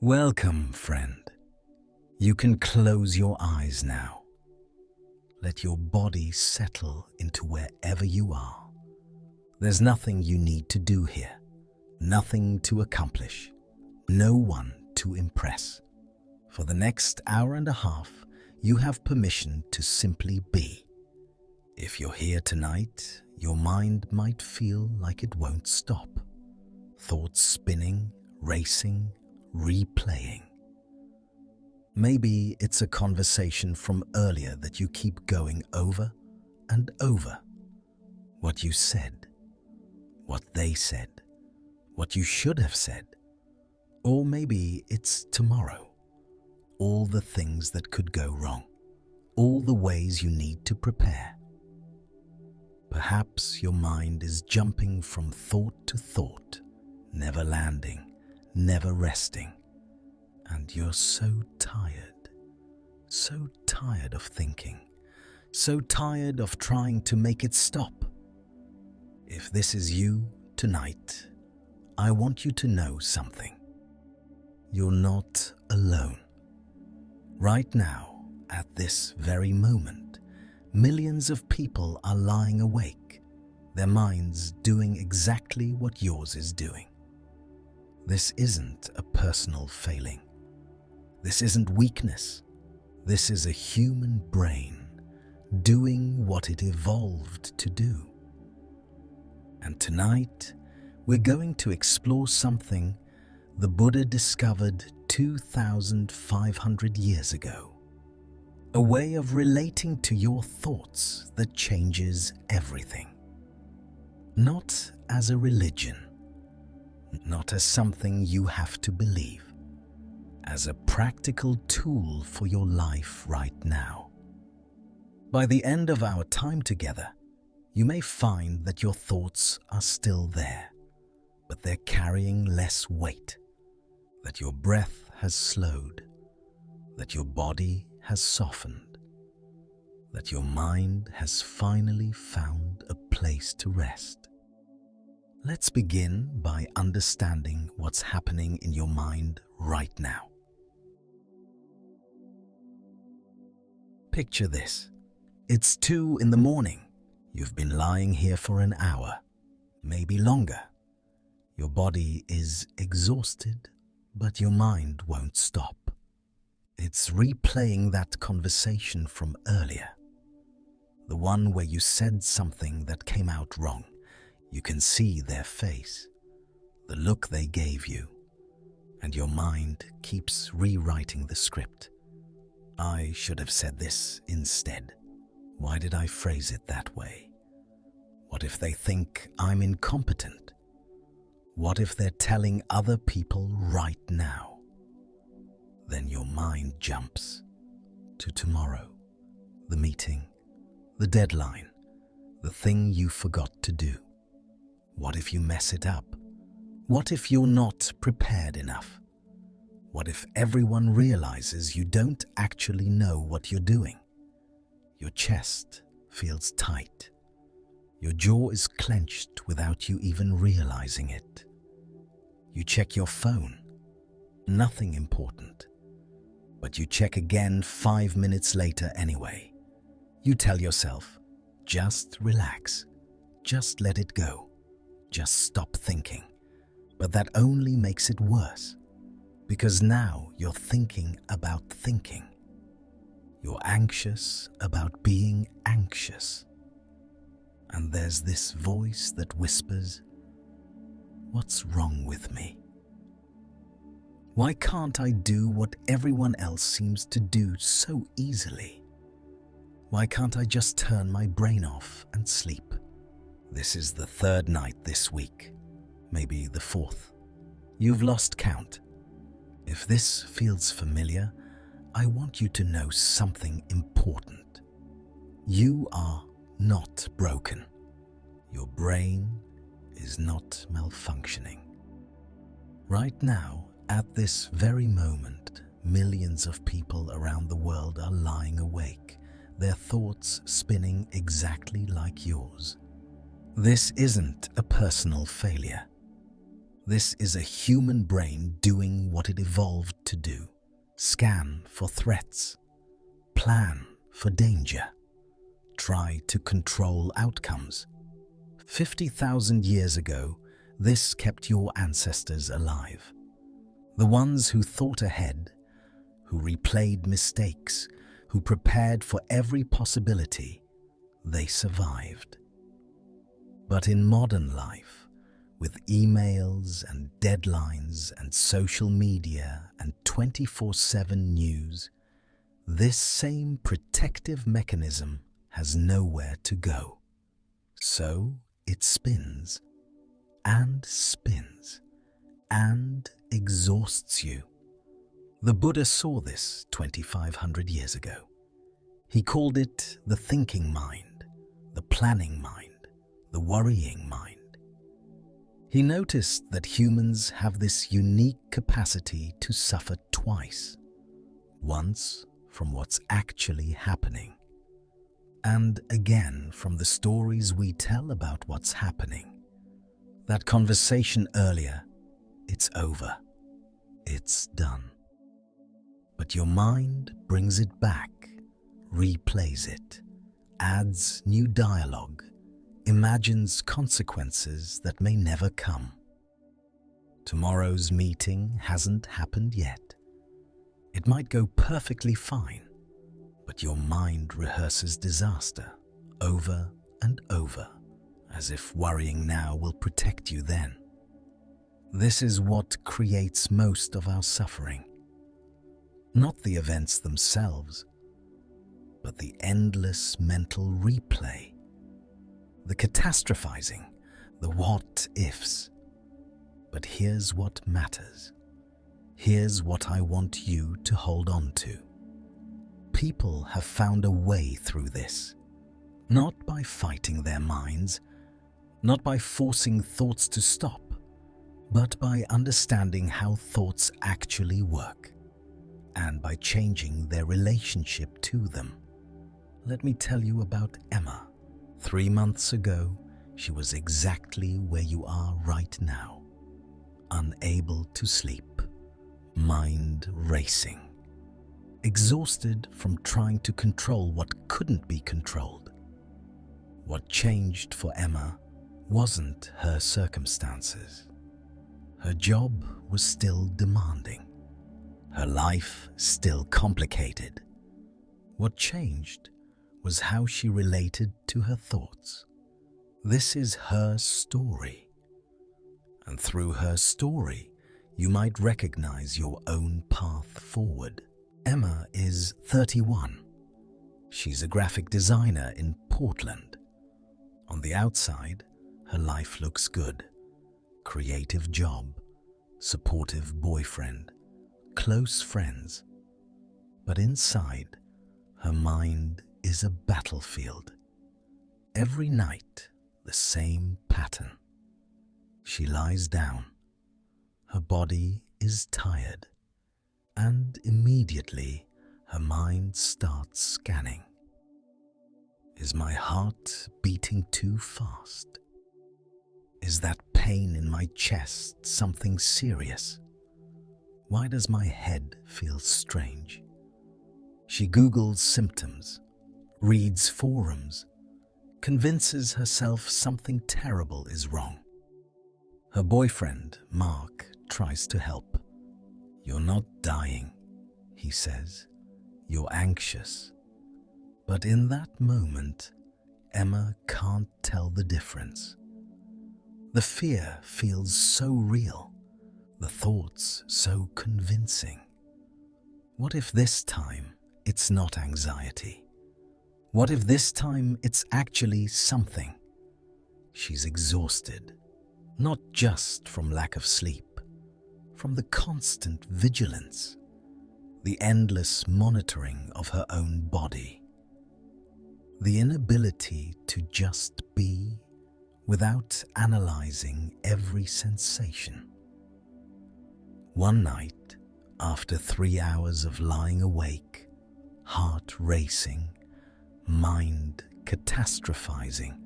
Welcome, friend. You can close your eyes now. Let your body settle into wherever you are. There's nothing you need to do here, nothing to accomplish, no one to impress. For the next hour and a half, you have permission to simply be. If you're here tonight, your mind might feel like it won't stop. Thoughts spinning, racing, replaying. Maybe it's a conversation from earlier that you keep going over and over. What you said, what they said, what you should have said. Or maybe it's tomorrow. All the things that could go wrong. All the ways you need to prepare. Perhaps your mind is jumping from thought to thought, never landing, never resting. And you're so tired of thinking, so tired of trying to make it stop. If this is you tonight, I want you to know something. You're not alone. Right now, at this very moment, millions of people are lying awake, their minds doing exactly what yours is doing. This isn't a personal failing. This isn't weakness. This is a human brain doing what it evolved to do. And tonight, we're going to explore something the Buddha discovered 2,500 years ago. A way of relating to your thoughts that changes everything. Not as a religion, not as something you have to believe, as a practical tool for your life right now. By the end of our time together, you may find that your thoughts are still there, but they're carrying less weight, that your breath has slowed, that your body has softened, that your mind has finally found a place to rest. Let's begin by understanding what's happening in your mind right now. Picture this. It's 2 in the morning. You've been lying here for an hour, maybe longer. Your body is exhausted, but your mind won't stop. It's replaying that conversation from earlier. The one where you said something that came out wrong. You can see their face, the look they gave you, and your mind keeps rewriting the script. I should have said this instead. Why did I phrase it that way? What if they think I'm incompetent? What if they're telling other people right now? Then your mind jumps to tomorrow, the meeting, the deadline, the thing you forgot to do. What if you mess it up? What if you're not prepared enough? What if everyone realizes you don't actually know what you're doing? Your chest feels tight. Your jaw is clenched without you even realizing it. You check your phone. Nothing important. But you check again 5 minutes later anyway. You tell yourself, just relax. Just let it go. Just stop thinking. But that only makes it worse. Because now you're thinking about thinking. You're anxious about being anxious. And there's this voice that whispers, "What's wrong with me? Why can't I do what everyone else seems to do so easily? Why can't I just turn my brain off and sleep?" This is the 3rd night this week, maybe the 4th. You've lost count. If this feels familiar, I want you to know something important. You are not broken. Your brain is not malfunctioning. Right now, at this very moment, millions of people around the world are lying awake, their thoughts spinning exactly like yours. This isn't a personal failure. This is a human brain doing what it evolved to do. Scan for threats, plan for danger, try to control outcomes. 50,000 years ago, this kept your ancestors alive. The ones who thought ahead, who replayed mistakes, who prepared for every possibility, they survived. But in modern life, with emails and deadlines and social media and 24/7 news, this same protective mechanism has nowhere to go. So it spins and spins and exhausts you. The Buddha saw this 2,500 years ago. He called it the thinking mind, the planning mind, the worrying mind. He noticed that humans have this unique capacity to suffer twice. Once from what's actually happening, and again from the stories we tell about what's happening. That conversation earlier, it's over, it's done. But your mind brings it back, replays it, adds new dialogue, imagines consequences that may never come. Tomorrow's meeting hasn't happened yet. It might go perfectly fine, but your mind rehearses disaster over and over, as if worrying now will protect you then. This is what creates most of our suffering. Not the events themselves, but the endless mental replay, the catastrophizing, the what-ifs. But here's what matters. Here's what I want you to hold on to. People have found a way through this, not by fighting their minds, not by forcing thoughts to stop, but by understanding how thoughts actually work, and by changing their relationship to them. Let me tell you about Emma. 3 months ago, she was exactly where you are right now. Unable to sleep, mind racing, exhausted from trying to control what couldn't be controlled. What changed for Emma wasn't her circumstances. Her job was still demanding. Her life still complicated. What changed was how she related to her thoughts. This is her story. And through her story, you might recognize your own path forward. Emma is 31. She's a graphic designer in Portland. On the outside, her life looks good. Creative job, supportive boyfriend, close friends. But inside, her mind is a battlefield. Every night, the same pattern. She lies down. Her body is tired, and immediately her mind starts scanning. Is my heart beating too fast? Is that pain in my chest something serious? Why does my head feel strange? She Googles symptoms, reads forums, convinces herself something terrible is wrong. Her boyfriend, Mark, tries to help. "You're not dying," he says. "You're anxious." But in that moment, Emma can't tell the difference. The fear feels so real, the thoughts so convincing. What if this time it's not anxiety? What if this time it's actually something? She's exhausted, not just from lack of sleep, from the constant vigilance, the endless monitoring of her own body, the inability to just be without analyzing every sensation. One night, after 3 hours of lying awake, heart racing, mind catastrophizing,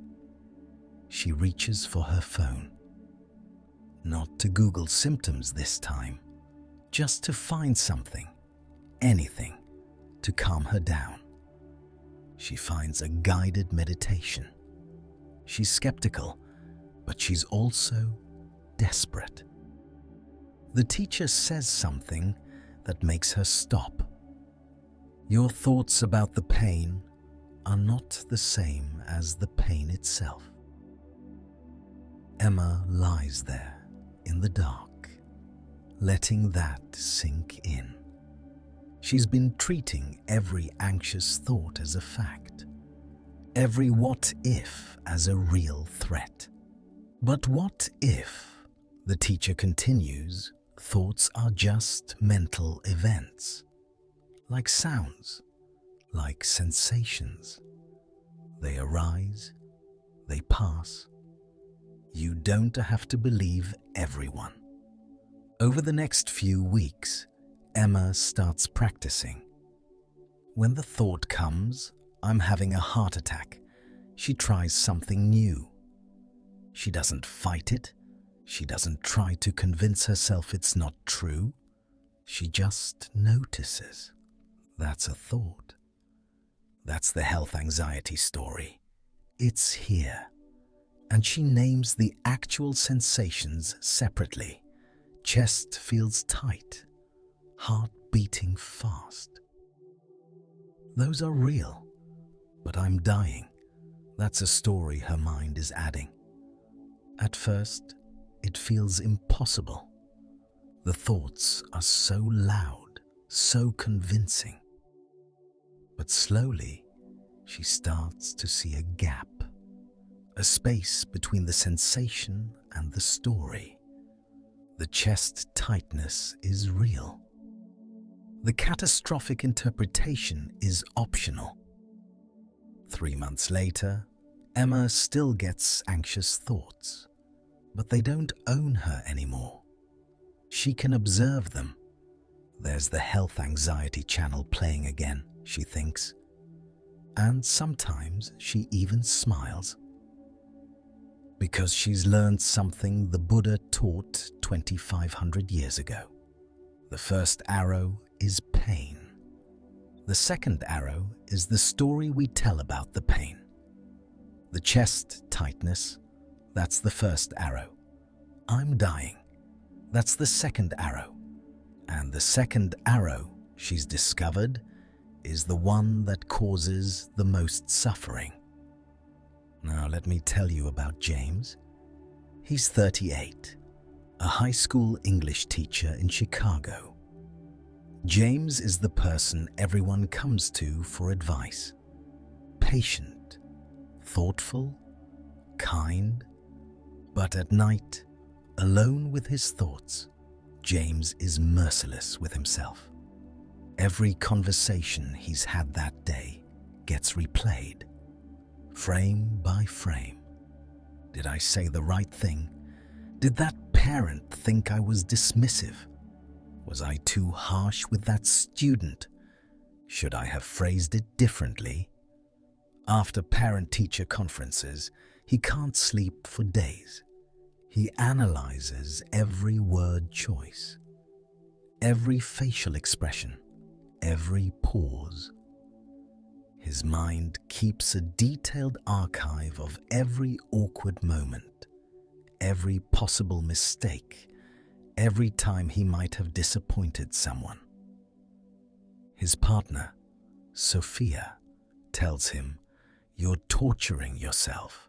she reaches for her phone. not to Google symptoms this time, just to find something, anything, to calm her down. She finds a guided meditation. She's skeptical, but she's also desperate. The teacher says something that makes her stop. Your thoughts about the pain are not the same as the pain itself. Emma lies there in the dark, letting that sink in. She's been treating every anxious thought as a fact, every what if as a real threat. But what if, the teacher continues, thoughts are just mental events, like sounds, like sensations. They arise, they pass. You don't have to believe everyone. Over the next few weeks, Emma starts practicing. When the thought comes, "I'm having a heart attack," she tries something new. She doesn't fight it. She doesn't try to convince herself it's not true. She just notices. That's a thought. That's the health anxiety story. It's here. And she names the actual sensations separately. Chest feels tight. Heart beating fast. Those are real. But I'm dying. That's a story her mind is adding. At first, it feels impossible. The thoughts are so loud, so convincing. But slowly, she starts to see a gap, a space between the sensation and the story. The chest tightness is real. The catastrophic interpretation is optional. 3 months later, Emma still gets anxious thoughts, but they don't own her anymore. She can observe them. There's the health anxiety channel playing again, she thinks. And sometimes she even smiles. Because she's learned something the Buddha taught 2,500 years ago. The first arrow is pain. The second arrow is the story we tell about the pain. The chest tightness, that's the first arrow. I'm dying, that's the second arrow. And the second arrow, she's discovered, is the one that causes the most suffering. Now let me tell you about James. He's 38, a high school English teacher in Chicago. James is the person everyone comes to for advice. Patient, thoughtful, kind, but at night, alone with his thoughts, James is merciless with himself. Every conversation he's had that day gets replayed, frame by frame. Did I say the right thing? Did that parent think I was dismissive? Was I too harsh with that student? Should I have phrased it differently? After parent-teacher conferences, he can't sleep for days. He analyzes every word choice, every facial expression, every pause. His mind keeps a detailed archive of every awkward moment, every possible mistake, every time he might have disappointed someone. His partner, Sophia, tells him, "You're torturing yourself."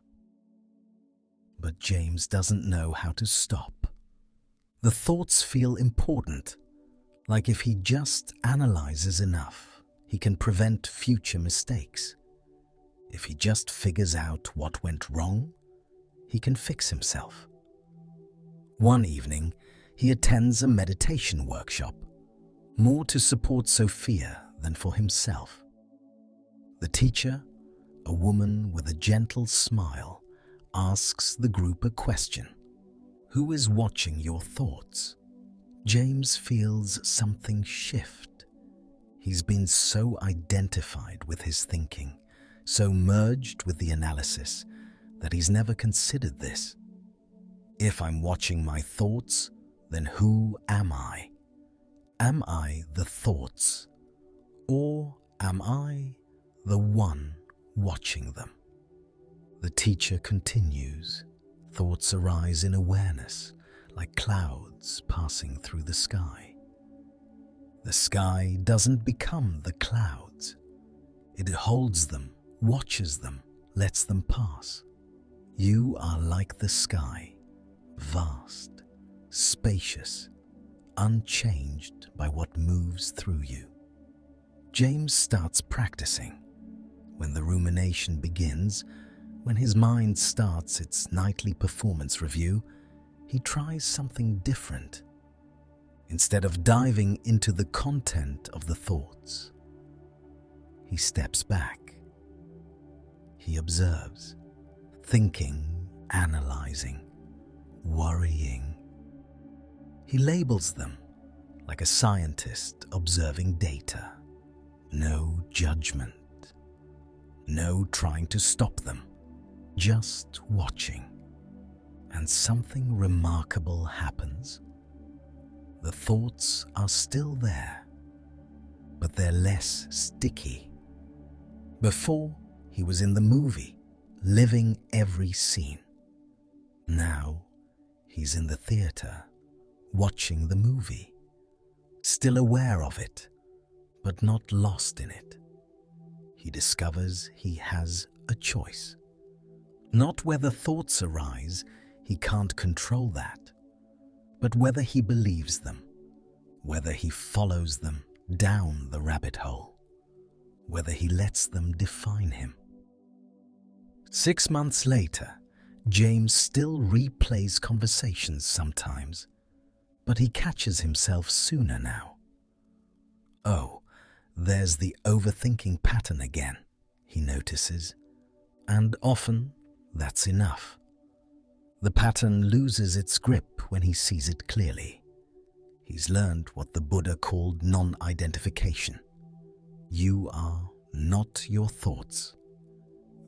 But James doesn't know how to stop. The thoughts feel important, like if he just analyzes enough, he can prevent future mistakes. If he just figures out what went wrong, he can fix himself. One evening, he attends a meditation workshop, more to support Sophia than for himself. The teacher, a woman with a gentle smile, asks the group a question. Who is watching your thoughts? James feels something shift. He's been so identified with his thinking, so merged with the analysis, that he's never considered this. If I'm watching my thoughts, then who am I? Am I the thoughts? Or am I the one watching them? The teacher continues. Thoughts arise in awareness, like clouds passing through the sky. The sky doesn't become the clouds. It holds them, watches them, lets them pass. You are like the sky, vast, spacious, unchanged by what moves through you. James starts practicing. When the rumination begins, when his mind starts its nightly performance review, he tries something different. Instead of diving into the content of the thoughts, he steps back. He observes, thinking, analyzing, worrying. He labels them like a scientist observing data. No judgment. No trying to stop them. Just watching. And something remarkable happens. The thoughts are still there, but they're less sticky. Before, he was in the movie, living every scene. Now, he's in the theater, watching the movie, still aware of it, but not lost in it. He discovers he has a choice. Not whether thoughts arise, he can't control that, but whether he believes them, whether he follows them down the rabbit hole, whether he lets them define him. 6 months later, James still replays conversations sometimes, but he catches himself sooner now. Oh, there's the overthinking pattern again, he notices, and often that's enough. The pattern loses its grip when he sees it clearly. He's learned what the Buddha called non-identification. You are not your thoughts.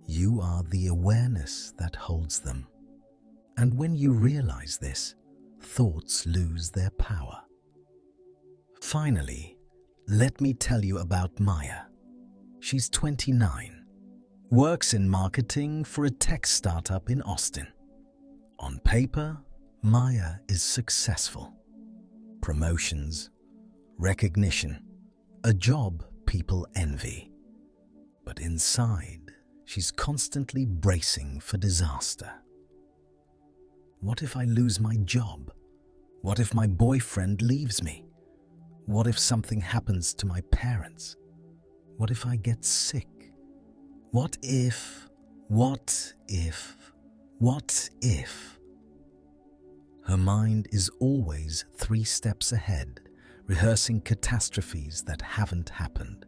You are the awareness that holds them. And when you realize this, thoughts lose their power. Finally, let me tell you about Maya. She's 29, works in marketing for a tech startup in Austin. On paper, Maya is successful. Promotions, recognition, a job people envy. But inside, she's constantly bracing for disaster. What if I lose my job? What if my boyfriend leaves me? What if something happens to my parents? What if I get sick? What if? Her mind is always 3 steps ahead, rehearsing catastrophes that haven't happened.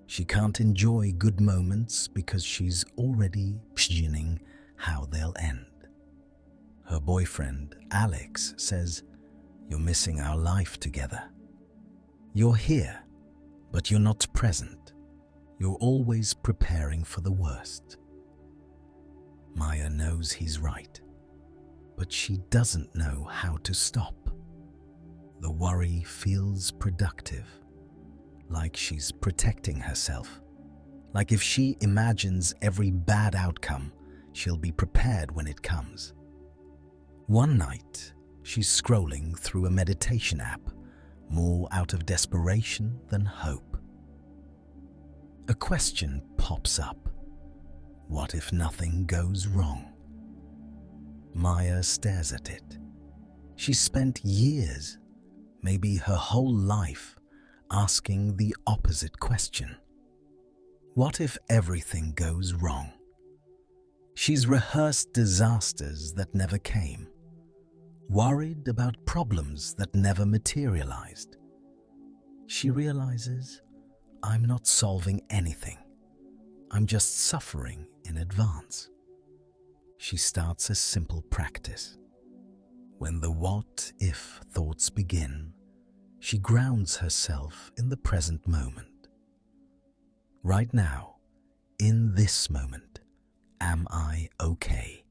She can't enjoy good moments because she's already visioning how they'll end. Her boyfriend, Alex, says, "You're missing our life together. You're here, but you're not present. You're always preparing for the worst." Maya knows he's right, but she doesn't know how to stop. The worry feels productive, like she's protecting herself, like if she imagines every bad outcome, she'll be prepared when it comes. One night, she's scrolling through a meditation app, more out of desperation than hope. A question pops up. What if nothing goes wrong? Maya stares at it. She's spent years, maybe her whole life, asking the opposite question. What if everything goes wrong? She's rehearsed disasters that never came, worried about problems that never materialized. She realizes, I'm not solving anything. I'm just suffering in advance. She starts a simple practice. When the what-if thoughts begin, she grounds herself in the present moment. Right now, in this moment, am I okay?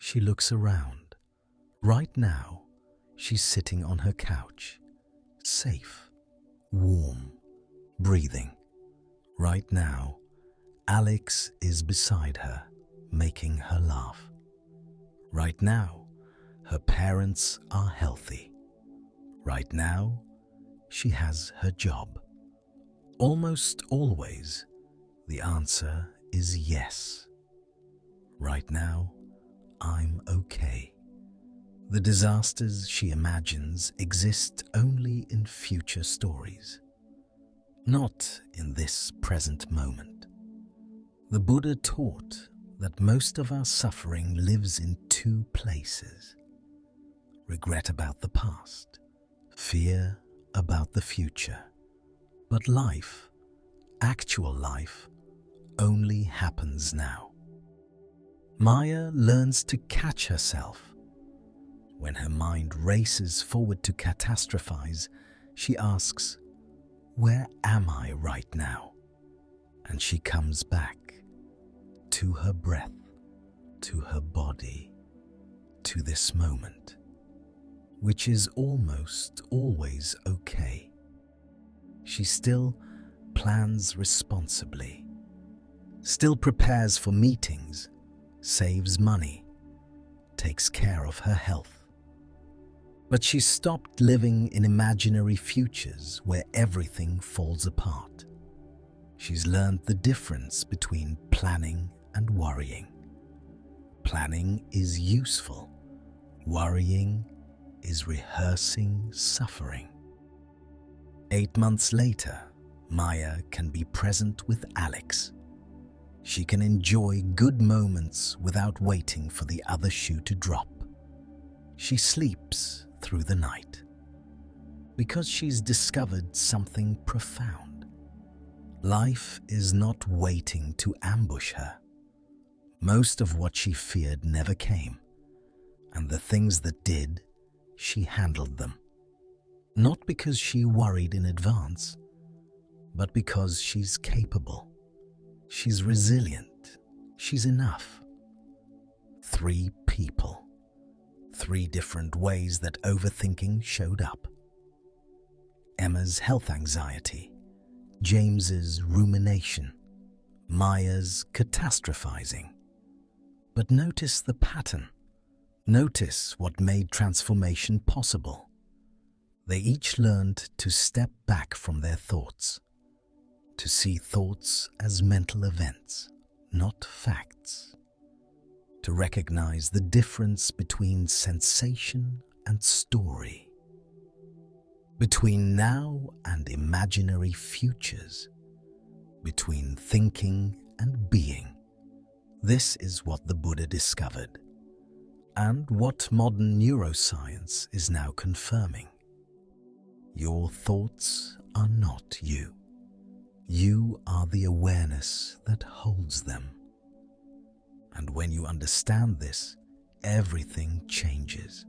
She looks around. Right now, she's sitting on her couch, safe, warm, breathing. Right now, Alex is beside her, making her laugh. Right now, her parents are healthy. Right now, she has her job. Almost always, the answer is yes. Right now, I'm okay. The disasters she imagines exist only in future stories, not in this present moment. The Buddha taught that most of our suffering lives in two places: regret about the past, fear about the future. But life, actual life, only happens now. Maya learns to catch herself. When her mind races forward to catastrophize, she asks, "Where am I right now?" And she comes back to her breath, to her body, to this moment, which is almost always okay. She still plans responsibly, still prepares for meetings, saves money, takes care of her health. But she stopped living in imaginary futures where everything falls apart. She's learned the difference between planning and worrying. Planning is useful. Worrying is rehearsing suffering. 8 months later, Maya can be present with Alex. She can enjoy good moments without waiting for the other shoe to drop. She sleeps through the night because she's discovered something profound. Life is not waiting to ambush her. Most of what she feared never came, and the things that did, she handled them. Not because she worried in advance, but because she's capable. She's resilient. She's enough. 3 people. 3 different ways that overthinking showed up. Emma's health anxiety, James's rumination, Maya's catastrophizing. But notice the pattern. Notice what made transformation possible. They each learned to step back from their thoughts, to see thoughts as mental events, not facts, to recognize the difference between sensation and story, between now and imaginary futures, between thinking and being. This is what the Buddha discovered, and what modern neuroscience is now confirming. Your thoughts are not you. You are the awareness that holds them. And when you understand this, everything changes.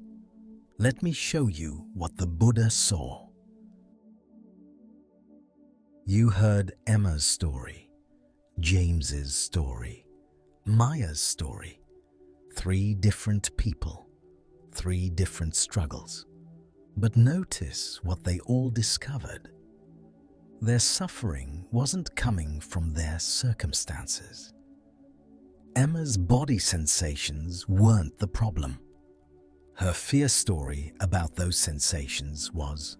Let me show you what the Buddha saw. You heard Emma's story, James's story, Maya's story. 3 different people, 3 different struggles. But notice what they all discovered. Their suffering wasn't coming from their circumstances. Emma's body sensations weren't the problem. Her fear story about those sensations was.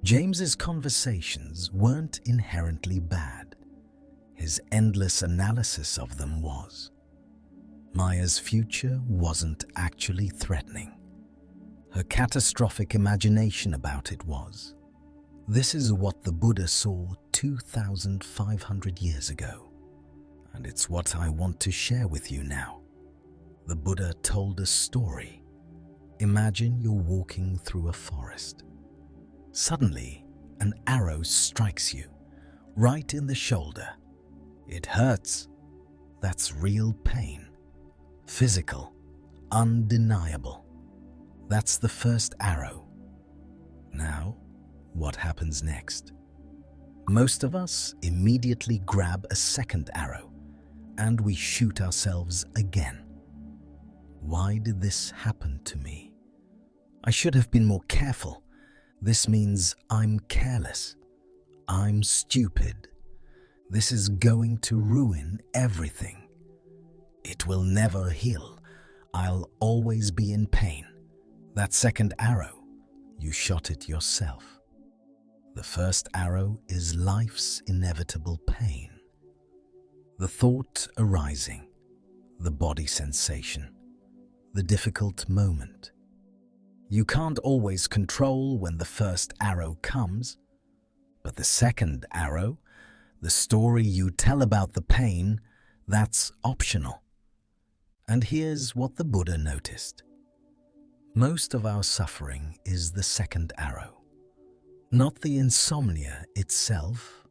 James's conversations weren't inherently bad. His endless analysis of them was. Maya's future wasn't actually threatening. Her catastrophic imagination about it was. This is what the Buddha saw 2,500 years ago, and it's what I want to share with you now. The Buddha told a story. Imagine you're walking through a forest. Suddenly, an arrow strikes you, right in the shoulder. It hurts. That's real pain. Physical, undeniable. That's the first arrow. Now, what happens next? Most of us immediately grab a second arrow, and we shoot ourselves again. Why did this happen to me? I should have been more careful. This means I'm careless. I'm stupid. This is going to ruin everything. It will never heal. I'll always be in pain. That second arrow, you shot it yourself. The first arrow is life's inevitable pain. The thought arising, the body sensation, the difficult moment. You can't always control when the first arrow comes, but the second arrow, the story you tell about the pain, that's optional. And here's what the Buddha noticed. Most of our suffering is the second arrow. Not the insomnia itself,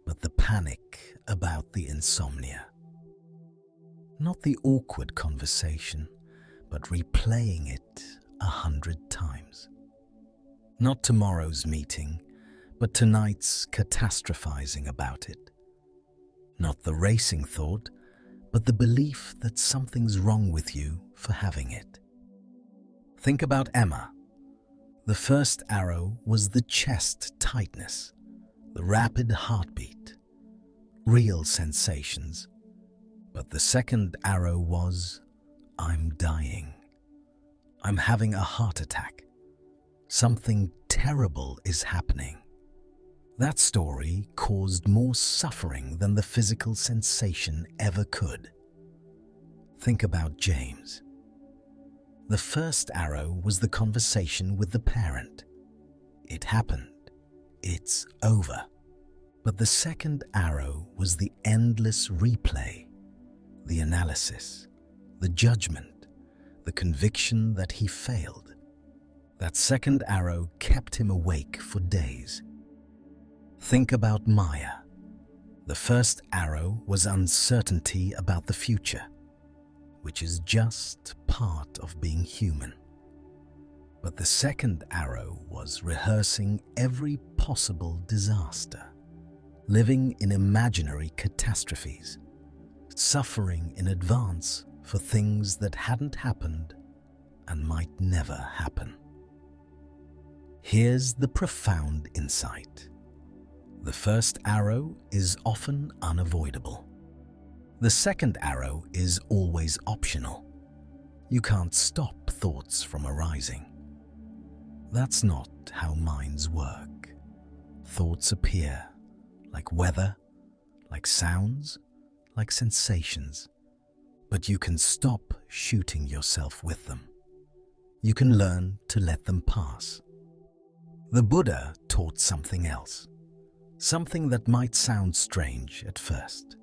but the panic about the insomnia. Not the awkward conversation, but replaying it 100 times. Not tomorrow's meeting, but tonight's catastrophizing about it. Not the racing thought, but the belief that something's wrong with you for having it. Think about Emma. The first arrow was the chest tightness, the rapid heartbeat, real sensations. But the second arrow was, I'm dying. I'm having a heart attack. Something terrible is happening. That story caused more suffering than the physical sensation ever could. Think about James. The first arrow was the conversation with the parent. It happened. It's over. But the second arrow was the endless replay, the analysis, the judgment, the conviction that he failed. That second arrow kept him awake for days. Think about Maya. The first arrow was uncertainty about the future, which is just part of being human. But the second arrow was rehearsing every possible disaster, living in imaginary catastrophes, suffering in advance for things that hadn't happened and might never happen. Here's the profound insight. The first arrow is often unavoidable. The second arrow is always optional. You can't stop thoughts from arising. That's not how minds work. Thoughts appear like weather, like sounds, like sensations. But you can stop shooting yourself with them. You can learn to let them pass. The Buddha taught something else, something that might sound strange at first.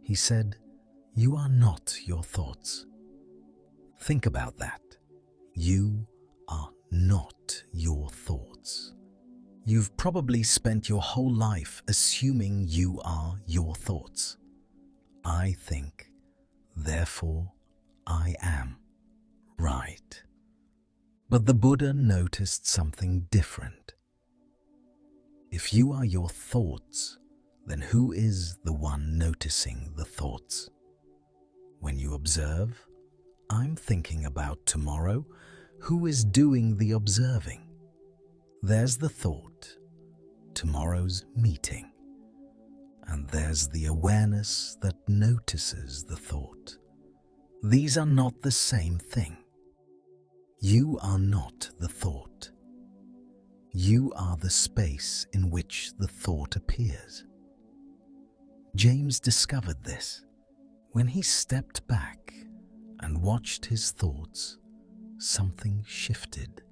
He said, "You are not your thoughts." Think about that. You are not your thoughts. You've probably spent your whole life assuming you are your thoughts. I think, therefore I am. Right. But the Buddha noticed something different. If you are your thoughts, then who is the one noticing the thoughts? When you observe, I'm thinking about tomorrow, who is doing the observing? There's the thought, tomorrow's meeting. And there's the awareness that notices the thought. These are not the same thing. You are not the thought. You are the space in which the thought appears. James discovered this when he stepped back and watched his thoughts. Something shifted.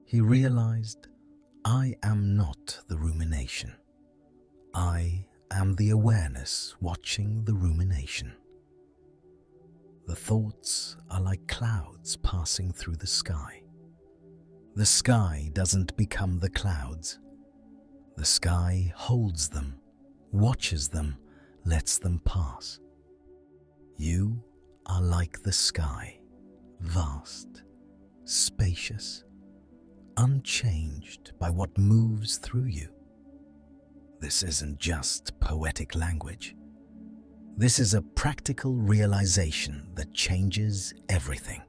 He realized, I am not the rumination. I am the awareness watching the rumination. The thoughts are like clouds passing through the sky. The sky doesn't become the clouds. The sky holds them, watches them, lets them pass. You are like the sky, vast, spacious, unchanged by what moves through you. This isn't just poetic language. This is a practical realization that changes everything.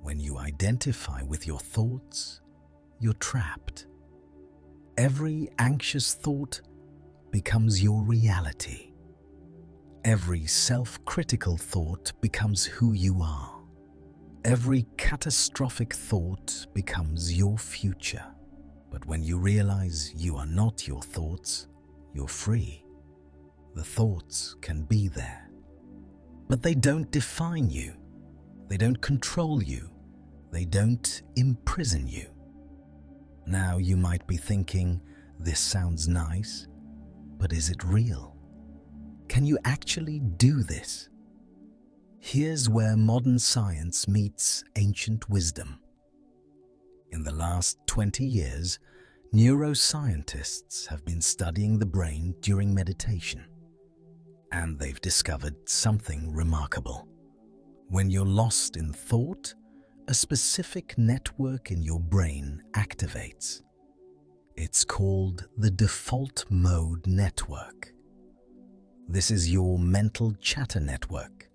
When you identify with your thoughts, you're trapped. Every anxious thought becomes your reality. Every self-critical thought becomes who you are. Every catastrophic thought becomes your future. But when you realize you are not your thoughts, you're free. The thoughts can be there, but they don't define you. They don't control you. They don't imprison you. Now you might be thinking, this sounds nice, but is it real? Can you actually do this? Here's where modern science meets ancient wisdom. In the last 20 years, neuroscientists have been studying the brain during meditation, and they've discovered something remarkable. When you're lost in thought, a specific network in your brain activates. It's called the default mode network. This is your mental chatter network,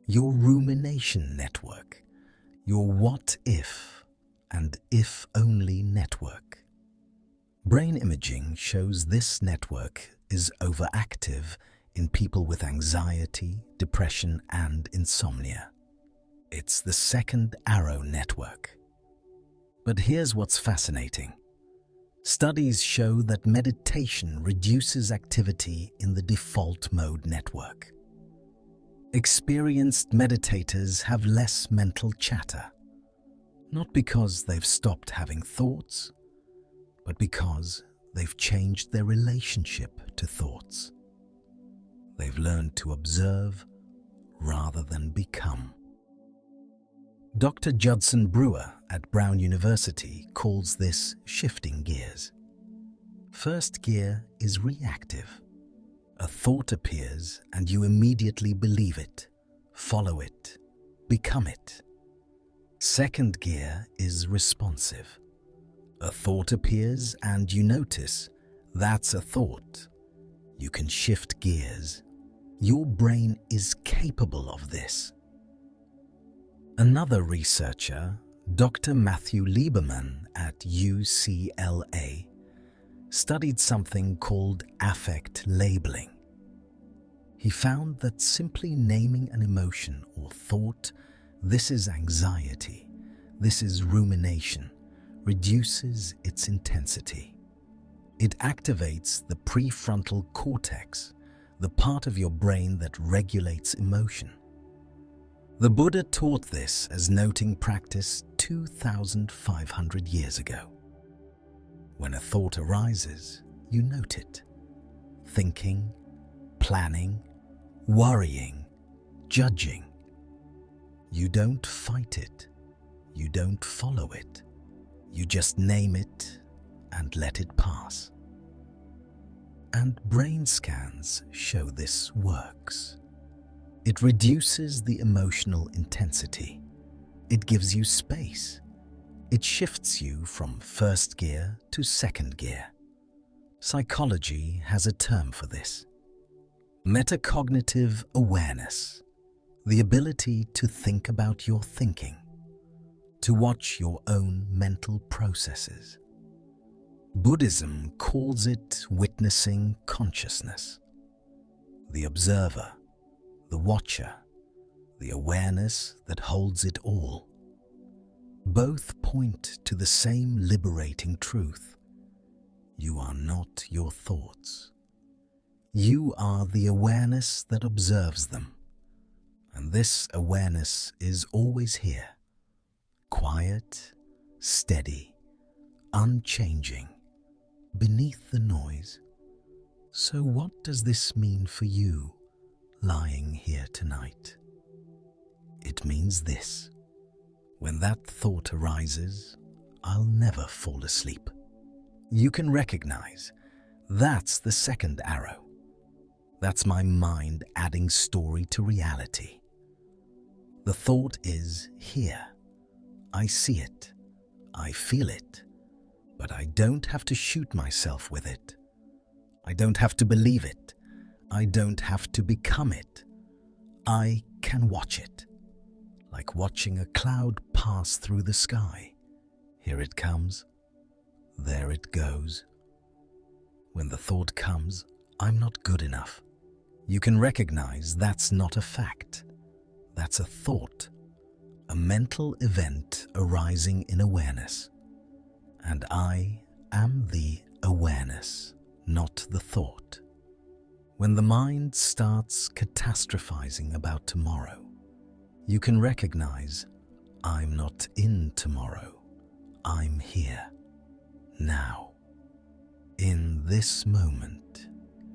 your rumination network, your what if and if only network. Brain imaging shows this network is overactive in people with anxiety, depression, and insomnia. It's the second arrow network. But here's what's fascinating. Studies show that meditation reduces activity in the default mode network. Experienced meditators have less mental chatter, not because they've stopped having thoughts, but because they've changed their relationship to thoughts. They've learned to observe rather than become. Dr. Judson Brewer at Brown University calls this shifting gears. First gear is reactive. A thought appears and you immediately believe it, follow it, become it. Second gear is responsive. A thought appears and you notice that's a thought. You can shift gears. Your brain is capable of this. Another researcher, Dr. Matthew Lieberman at UCLA, studied something called affect labeling. He found that simply naming an emotion or thought, this is anxiety, this is rumination, reduces its intensity. It activates the prefrontal cortex, the part of your brain that regulates emotion. The Buddha taught this as noting practice 2,500 years ago. When a thought arises, you note it. Thinking, planning, worrying, judging. You don't fight it. You don't follow it. You just name it and let it pass. And brain scans show this works. It reduces the emotional intensity. It gives you space. It shifts you from first gear to second gear. Psychology has a term for this. Metacognitive awareness, the ability to think about your thinking, to watch your own mental processes. Buddhism calls it witnessing consciousness. The observer, the watcher, the awareness that holds it all. Both point to the same liberating truth. You are not your thoughts. You are the awareness that observes them. And this awareness is always here, quiet, steady, unchanging, beneath the noise. So what does this mean for you, lying here tonight? It means this. When that thought arises, I'll never fall asleep. You can recognize that's the second arrow. That's my mind adding story to reality. The thought is here. I see it. I feel it. But I don't have to shoot myself with it. I don't have to believe it. I don't have to become it. I can watch it, like watching a cloud pass through the sky. Here it comes, there it goes. When the thought comes, I'm not good enough, you can recognize that's not a fact. That's a thought, a mental event arising in awareness. And I am the awareness, not the thought. When the mind starts catastrophizing about tomorrow, you can recognize I'm not in tomorrow. I'm here, now, in this moment,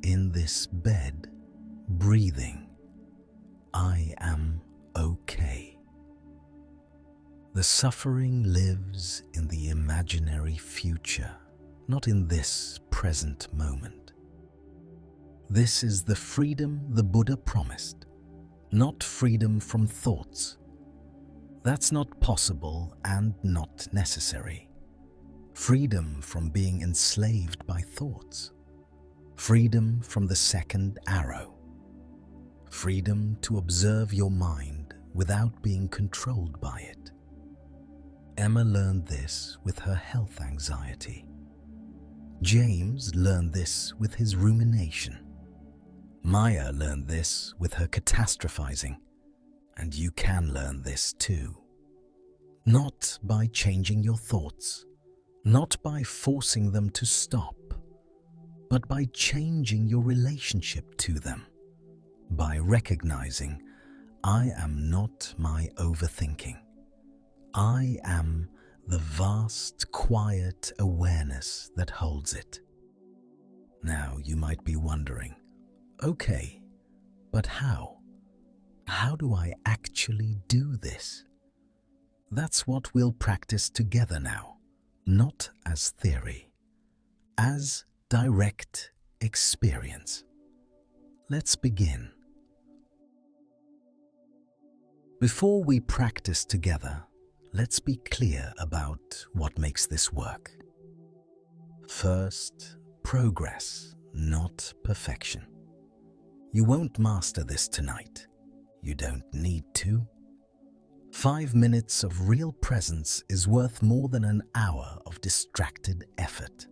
in this bed, breathing. I am okay. The suffering lives in the imaginary future, not in this present moment. This is the freedom the Buddha promised, not freedom from thoughts. That's not possible and not necessary. Freedom from being enslaved by thoughts. Freedom from the second arrow. Freedom to observe your mind without being controlled by it. Emma learned this with her health anxiety. James learned this with his rumination. Maya learned this with her catastrophizing, and you can learn this too. Not by changing your thoughts, not by forcing them to stop, but by changing your relationship to them, by recognizing I am not my overthinking. I am the vast, quiet awareness that holds it. Now you might be wondering, okay, but how? How do I actually do this? That's what we'll practice together now, not as theory, as direct experience. Let's begin. Before we practice together, let's be clear about what makes this work. First, progress, not perfection. You won't master this tonight. You don't need to. 5 minutes of real presence is worth more than an hour of distracted effort.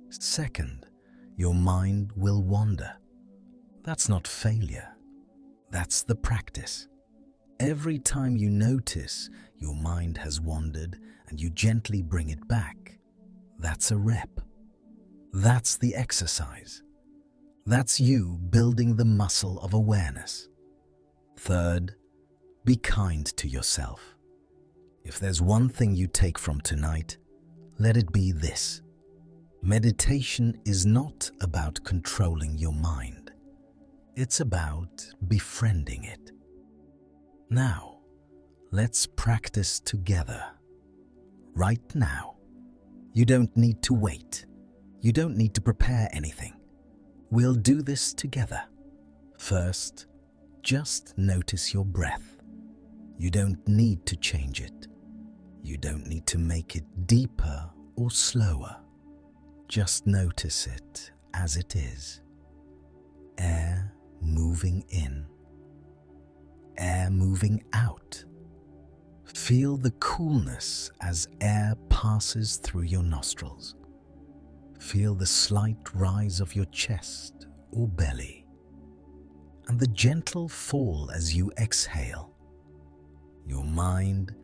Second, your mind will wander. That's not failure. That's the practice. Every time you notice your mind has wandered and you gently bring it back, that's a rep. That's the exercise. That's you building the muscle of awareness. Third, be kind to yourself. If there's one thing you take from tonight, let it be this. Meditation is not about controlling your mind. It's about befriending it. Now, let's practice together. Right now. You don't need to wait. You don't need to prepare anything. We'll do this together. First, just notice your breath. You don't need to change it. You don't need to make it deeper or slower. Just notice it as it is. Air moving in. Air moving out. Feel the coolness as air passes through your nostrils. Feel the slight rise of your chest or belly, and the gentle fall as you exhale. Your mind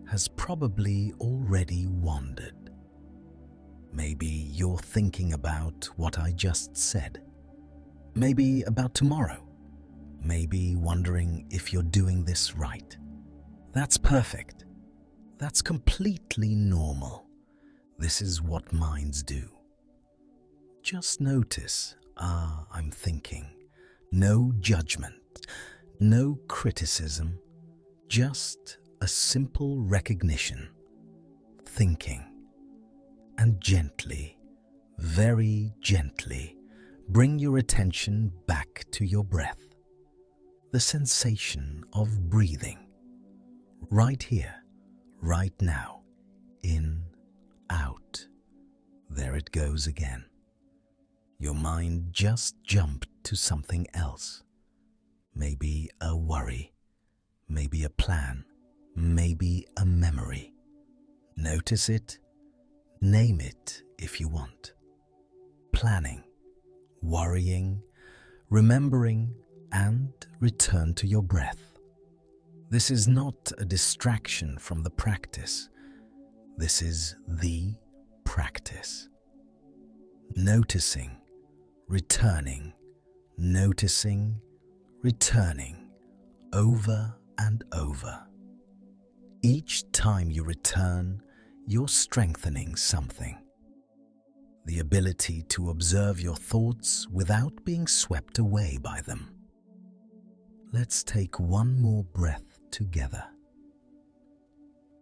has probably already wandered. Maybe you're thinking about what I just said. Maybe about tomorrow. Maybe wondering if you're doing this right. That's perfect. That's completely normal. This is what minds do. Just notice, I'm thinking. No judgment, no criticism, just a simple recognition, thinking. And gently, very gently, bring your attention back to your breath. The sensation of breathing. Right here, right now, in, out. There it goes again. your mind just jumped to something else. Maybe a worry, maybe a plan, maybe a memory. Notice it, name it if you want. Planning, worrying, remembering, and return to your breath. This is not a distraction from the practice. This is the practice. Noticing, returning, noticing, returning, over and over. Each time you return, you're strengthening something. The ability to observe your thoughts without being swept away by them. Let's take one more breath together.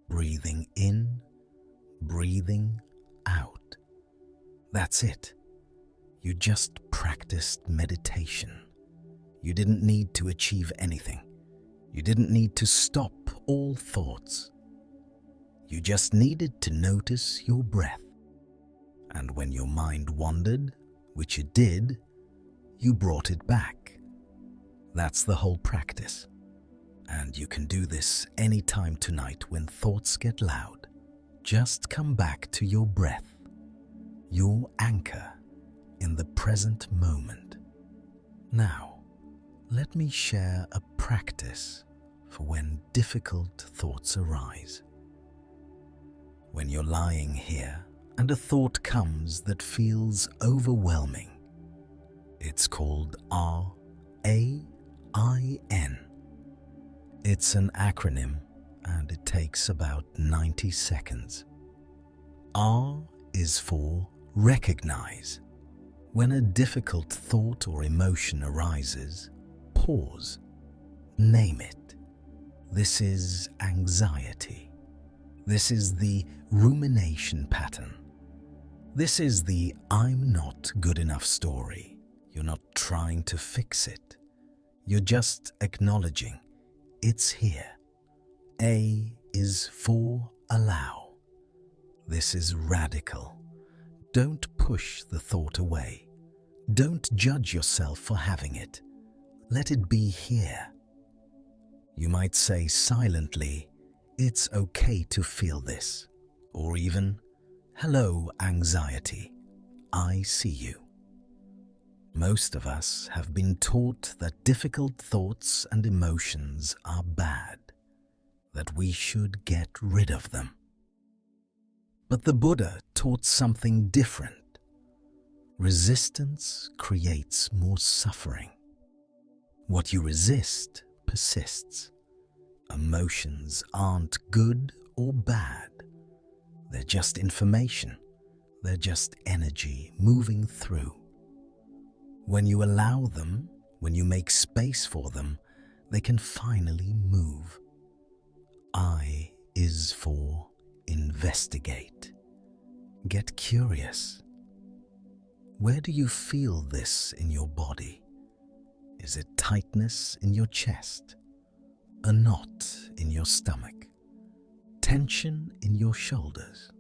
Breathing in, breathing out. That's it. You just practiced meditation. You didn't need to achieve anything. You didn't need to stop all thoughts. You just needed to notice your breath. And when your mind wandered, which it did, you brought it back. That's the whole practice. And you can do this anytime tonight when thoughts get loud. Just come back to your breath, your anchor in the present moment. Now, let me share a practice for when difficult thoughts arise. When you're lying here and a thought comes that feels overwhelming, it's called RAIN. It's an acronym and it takes about 90 seconds. R is for recognize. When a difficult thought or emotion arises, pause. Name it. This is anxiety. This is the rumination pattern. This is the I'm not good enough story. You're not trying to fix it. You're just acknowledging it's here. A is for allow. This is radical. Don't push the thought away. Don't judge yourself for having it. Let it be here. You might say silently, it's okay to feel this. Or even, hello, anxiety. I see you. Most of us have been taught that difficult thoughts and emotions are bad, that we should get rid of them. But the Buddha taught something different. Resistance creates more suffering. What you resist persists. Emotions aren't good or bad. They're just information. They're just energy moving through. When you allow them, when you make space for them, they can finally move. I is for investigate. Get curious. Where do you feel this in your body? Is it tightness in your chest? A knot in your stomach? Tension in your shoulders?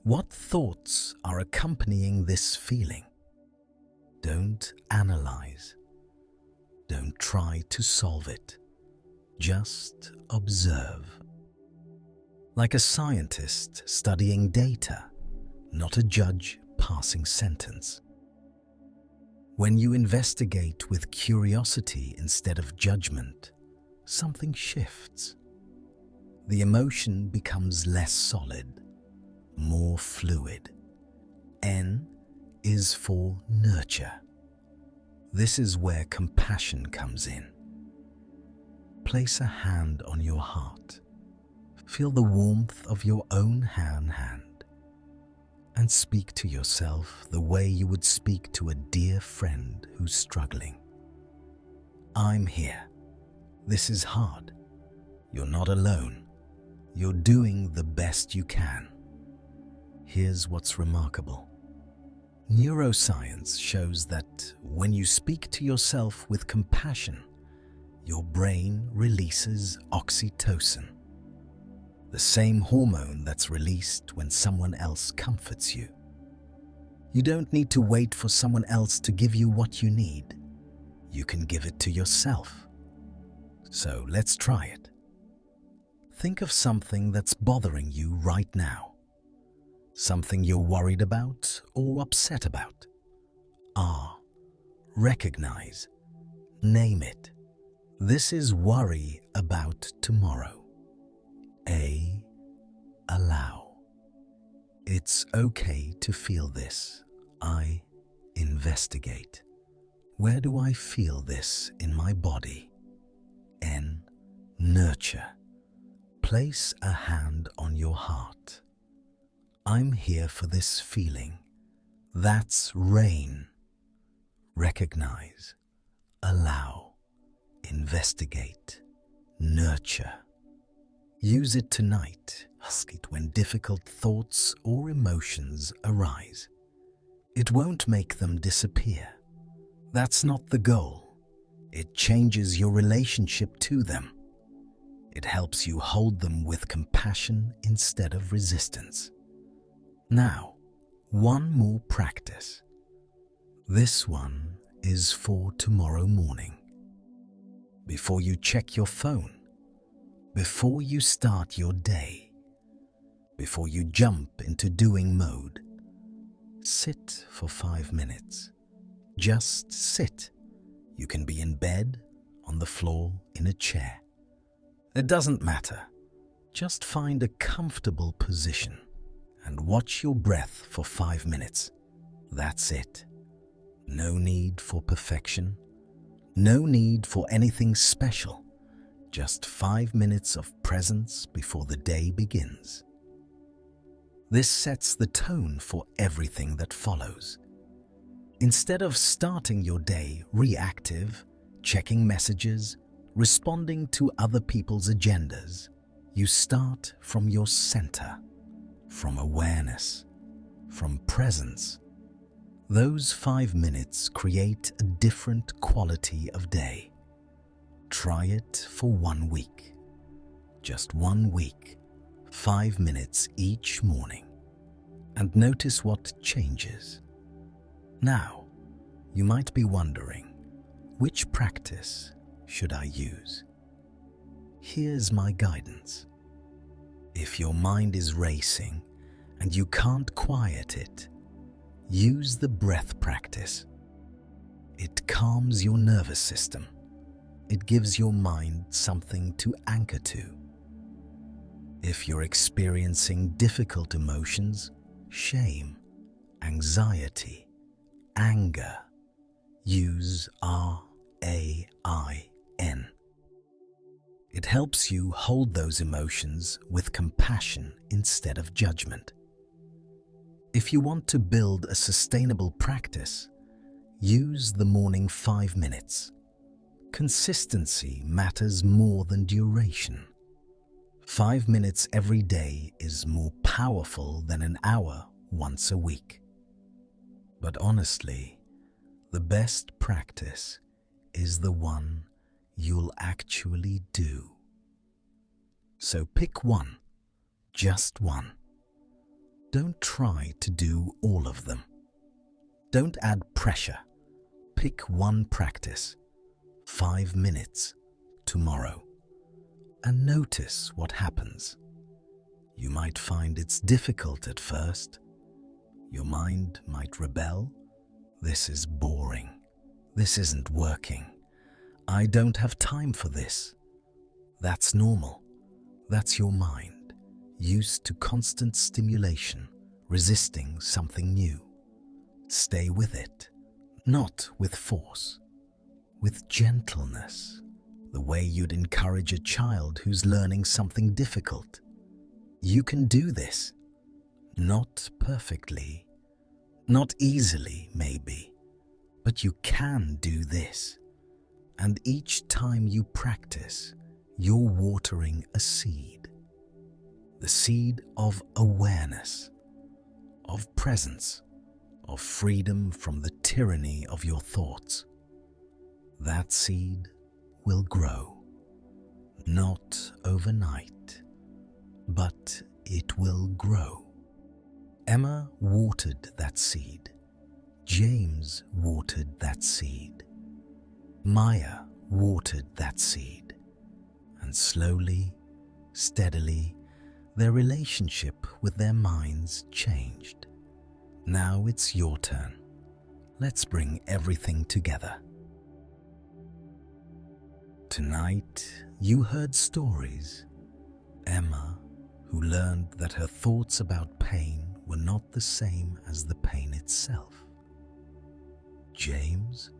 What thoughts are accompanying this feeling? Don't analyze. Don't try to solve it. Just observe. Like a scientist studying data, not a judge passing sentence. When you investigate with curiosity instead of judgment, something shifts. The emotion becomes less solid, more fluid. N is for nurture. This is where compassion comes in. Place a hand on your heart. Feel the warmth of your own hand and speak to yourself the way you would speak to a dear friend who's struggling. I'm here. This is hard. You're not alone. You're doing the best you can. Here's what's remarkable. Neuroscience shows that when you speak to yourself with compassion, your brain releases oxytocin, the same hormone that's released when someone else comforts you. You don't need to wait for someone else to give you what you need. You can give it to yourself. So let's try it. Think of something that's bothering you right now. Something you're worried about or upset about. Recognize. Name it. This is worry about tomorrow. Allow. It's okay to feel this. I investigate. Where do I feel this in my body? Nurture. Place a hand on your heart. I'm here for this feeling. That's rain. Recognize. Allow. Investigate. Nurture. Use it tonight. Ask it when difficult thoughts or emotions arise. It won't make them disappear. That's not the goal. It changes your relationship to them. It helps you hold them with compassion instead of resistance. Now, one more practice. This one is for tomorrow morning. Before you check your phone, before you start your day, before you jump into doing mode, sit for 5 minutes. Just sit. You can be in bed, on the floor, in a chair. It doesn't matter. Just find a comfortable position and watch your breath for 5 minutes. That's it. No need for perfection. No need for anything special. Just 5 minutes of presence before the day begins. This sets the tone for everything that follows. Instead of starting your day reactive, checking messages, responding to other people's agendas, you start from your center, from awareness, from presence. Those 5 minutes create a different quality of day. Try it for 1 week. Just 1 week, 5 minutes each morning, and notice what changes. Now, you might be wondering, which practice should I use? Here's my guidance. If your mind is racing and you can't quiet it, use the breath practice. It calms your nervous system. It gives your mind something to anchor to. If you're experiencing difficult emotions, shame, anxiety, anger, use RAIN. It helps you hold those emotions with compassion instead of judgment. If you want to build a sustainable practice, use the morning 5 minutes. Consistency matters more than duration. 5 minutes every day is more powerful than an hour once a week. But honestly, the best practice is the one you'll actually do. So pick one, just one. Don't try to do all of them. Don't add pressure. Pick one practice, 5 minutes, tomorrow, and notice what happens. You might find it's difficult at first. Your mind might rebel. This is boring. This isn't working. I don't have time for this. That's normal. That's your mind, used to constant stimulation, resisting something new. Stay with it, not with force, with gentleness, the way you'd encourage a child who's learning something difficult. You can do this. Not perfectly, not easily maybe, but you can do this. And each time you practice, you're watering a seed. The seed of awareness, of presence, of freedom from the tyranny of your thoughts. That seed will grow, not overnight, but it will grow. Emma watered that seed. James watered that seed. Maya watered that seed. And slowly, steadily, their relationship with their minds changed. Now it's your turn. Let's bring everything together. Tonight, you heard stories. Emma, who learned that her thoughts about pain were not the same as the pain itself. James,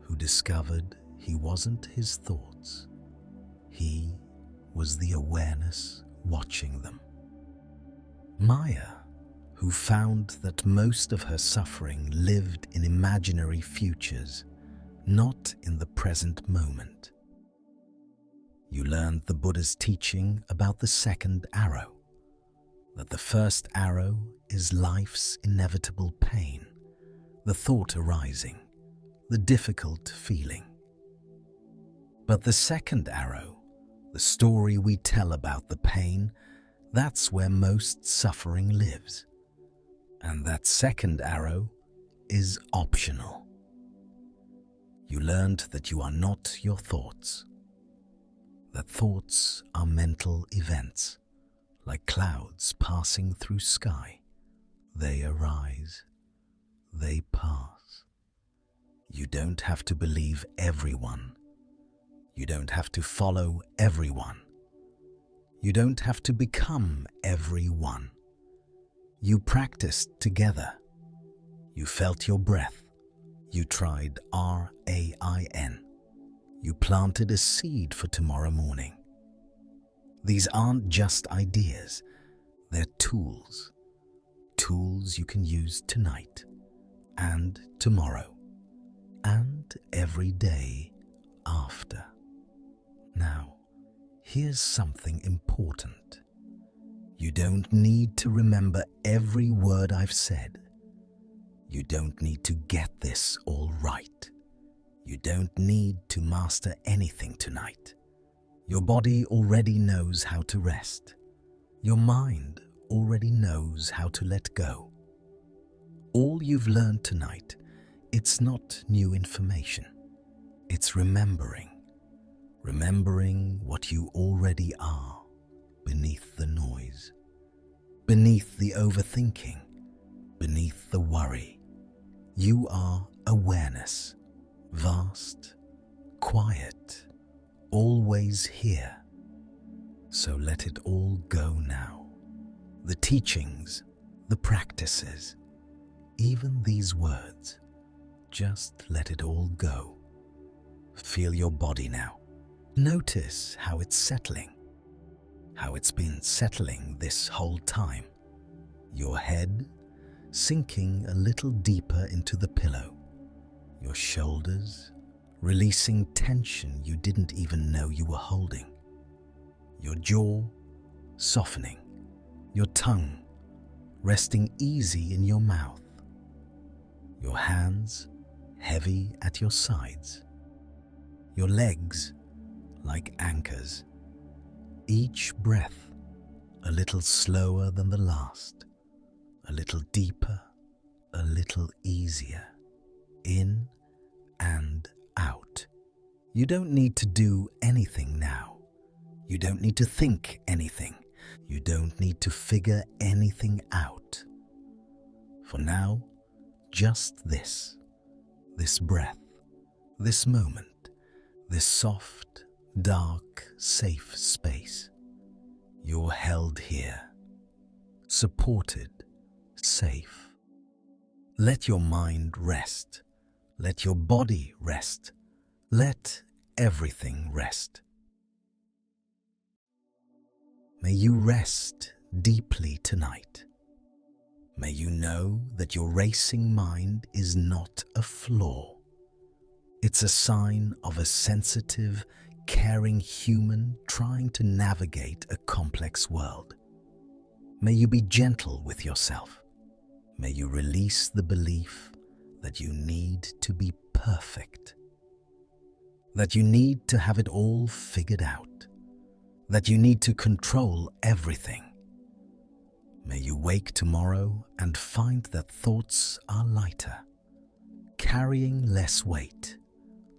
who discovered he wasn't his thoughts. He was the awareness watching them. Maya, who found that most of her suffering lived in imaginary futures, not in the present moment. You learned the Buddha's teaching about the second arrow, that the first arrow is life's inevitable pain, the thought arising, the difficult feeling. But the second arrow, the story we tell about the pain, that's where most suffering lives. And that second arrow is optional. You learned that you are not your thoughts, that thoughts are mental events, like clouds passing through sky. They arise, they pass. You don't have to believe everyone. You don't have to follow everyone. You don't have to become everyone. You practiced together. You felt your breath. You tried RAIN. You planted a seed for tomorrow morning. These aren't just ideas. They're tools. Tools you can use tonight and tomorrow and every day after. Now, here's something important. You don't need to remember every word I've said. You don't need to get this all right. You don't need to master anything tonight. Your body already knows how to rest. Your mind already knows how to let go. All you've learned tonight, it's not new information. It's remembering. Remembering what you already are beneath the noise, beneath the overthinking, beneath the worry. You are awareness, vast, quiet, always here. So let it all go now. The teachings, the practices, even these words, just let it all go. Feel your body now. Notice how it's settling, how it's been settling this whole time. Your head sinking a little deeper into the pillow. Your shoulders releasing tension you didn't even know you were holding. Your jaw softening. Your tongue resting easy in your mouth. Your hands heavy at your sides. Your legs like anchors. Each breath a little slower than the last, a little deeper, a little easier. In and out. You don't need to do anything now. You don't need to think anything. You don't need to figure anything out. For now, just this breath, this moment, this soft, dark, safe space. You're held here, supported, safe. Let your mind rest. Let your body rest. Let everything rest. May you rest deeply tonight. May you know that your racing mind is not a flaw. It's a sign of a sensitive, caring human trying to navigate a complex world. May you be gentle with yourself. May you release the belief that you need to be perfect, that you need to have it all figured out, that you need to control everything. May you wake tomorrow and find that thoughts are lighter, carrying less weight,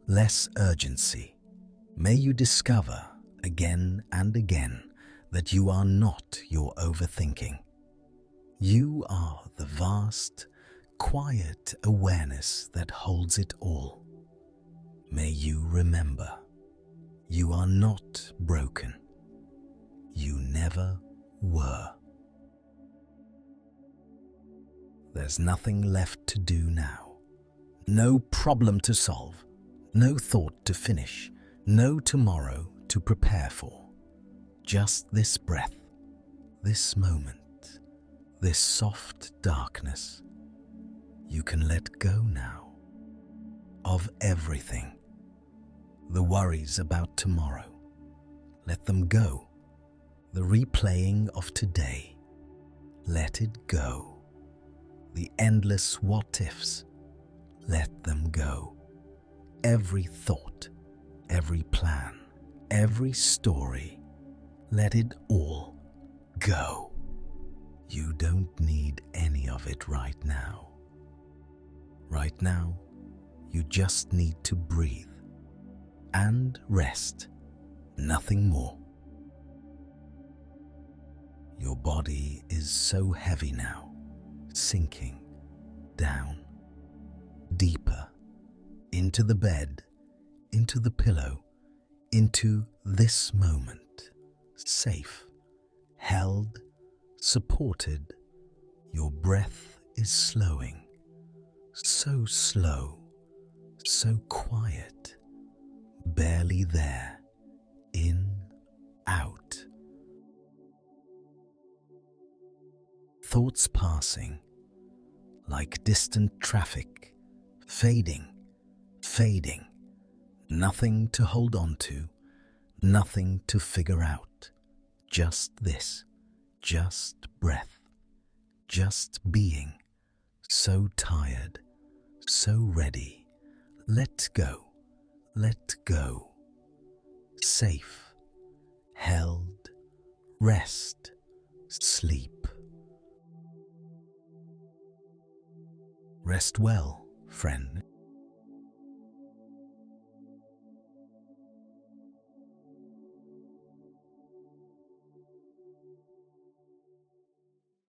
less urgency. May you discover again and again that you are not your overthinking. You are the vast, quiet awareness that holds it all. May you remember, you are not broken. You never were. There's nothing left to do now. No problem to solve, no thought to finish, no tomorrow to prepare for. Just this breath, this moment, this soft darkness. You can let go now of everything. The worries about tomorrow, let them go. The replaying of today, let it go. The endless what-ifs, let them go. Every thought, every plan, every story, let it all go. You don't need any of it right now. Right now, you just need to breathe and rest, nothing more. Your body is so heavy now, sinking down, deeper, into the bed, into the pillow, into this moment, safe, held, supported. Your breath is slowing, so slow, so quiet, barely there, in, out. Thoughts passing, like distant traffic, fading, fading, nothing to hold on to, nothing to figure out, just this, just breath, just being, so tired, so ready, let go, safe, held, rest, sleep. Rest well, friend.